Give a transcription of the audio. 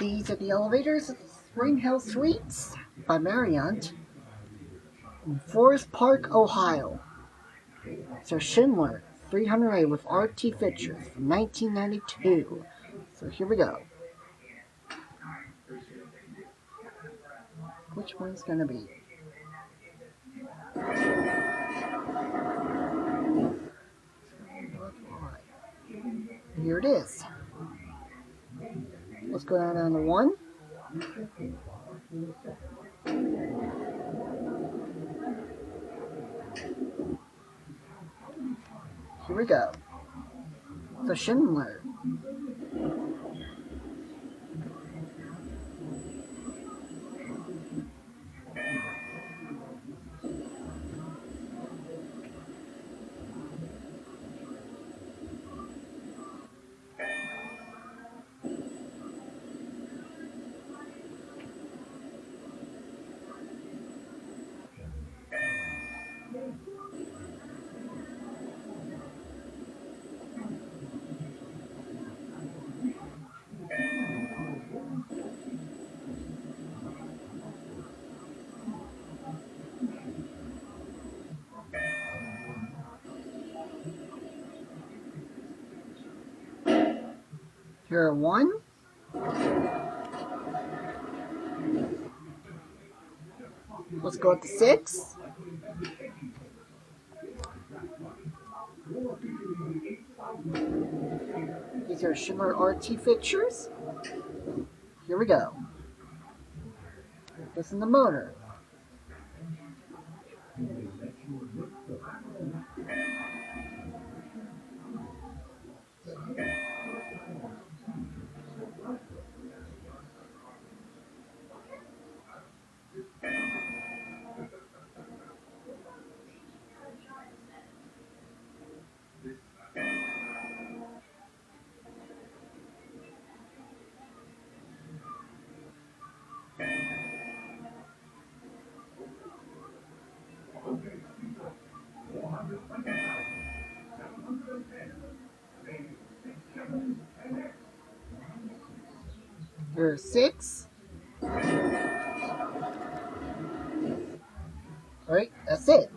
These are the elevators at Springhill Suites by Marriott in Forest Park, Ohio. So Schindler 300A with R.I.P features from 1992. So here we go. Which one's gonna be? Here it is. Let's go down to 1. Here we go. So Schindler. Here are 1. Let's go up to 6. These are Schindler R.I.P fixtures. Here we go. Listen to the motor. Here are 6. Alright, that's it.